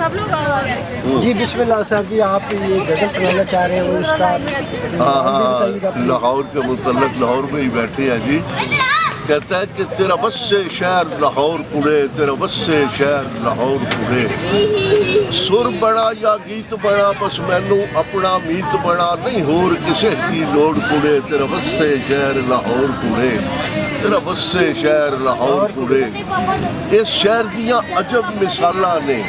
सब लोग जी बिस्मिल्लाह सर जी, आप ये गज़ल सुनाना चाह रहे हैं उसका हाँ भी बताइएगा please। लाहौर के मुतल्लक लाहौर में ही बैठे हैं जी। कहता है कि तेरा बस्से शहर लाहौर कुड़े, तेरा बस्से शहर लाहौर कुड़े। सुर बड़ा या गीत बड़ा बस मैनू अपना मीत बड़ा, नहीं होर किसे की लोड़ कुड़े, तेरा बस्से शहर लाहौर कुड़े, तेरा बस्से शहर लाहौर कुड़े। इस शहर दियां अजब मिसालां ने,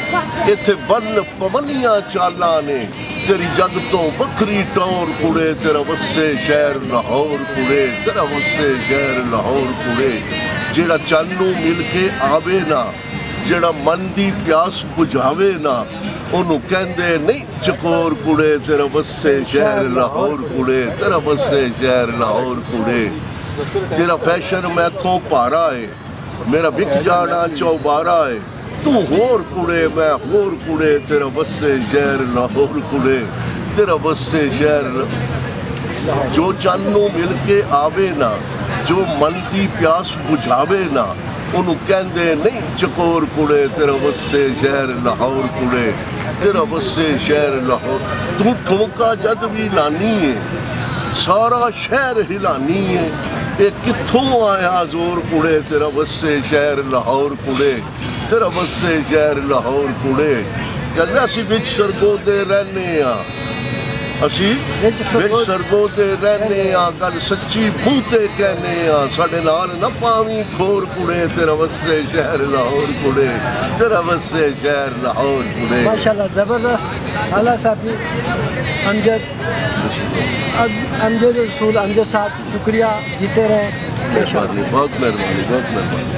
इत्थे वन पवनियां चालां ने, तेरी जग तो बखरी टौर कुड़े, तेरा बस्से शहर लाहौर कुड़े, तेरा बस्से शहर लाहौर कुड़े। जेड़ा चन्नू मिल के आवे ना, जेड़ा मन दी प्यास बुझावे ना, ओनू कहंदे नहीं चकोर कुड़े, तेरा बस्से शहर लाहौर कुड़े, तेरा बस्से शहर लाहौर कुड़े। तेरा फैशन मैथों भारा है, मेरा विक जाना चौबारा है, तू होर कुड़े मैं होर कुड़े, तेरा बस्से शहर लाहौर कुड़े, तेरा बस्से शहर। जो चन्नू मिल के आवे ना, जो मन की प्यास बुझावे ना, ओनू कहंदे नहीं चकोर कुड़े, तेरा बस्से शहर लाहौर कुड़े, तेरा बस्से शहर लाहौर। तू ठोका जद भी लानी है, सारा शहर हिलानी है, ये कित्थों आया जोर कुड़े, तेरा बस्से शहर लाहौर कुड़े, तेरा बस्से शहर लाहौर कुड़े। कहंदा असीं विच सरगोदे रहने आ, असीं विच सरगोदे रहने आ, गल सच्ची मूंह ते कहने आ, साडे नाल ना पावीं खोर कुड़े, तेरा बस्से शहर लाहौर कुड़े, तेरा बस्से शहर लाहौर कुड़े। माशाल्लाह ज़बरदस्त आला साथी अमजद अमजद रसूल अमजद साहब, शुक्रिया, जीते रहें। बहुत मेहरबानी, बहुत मेहरबानी।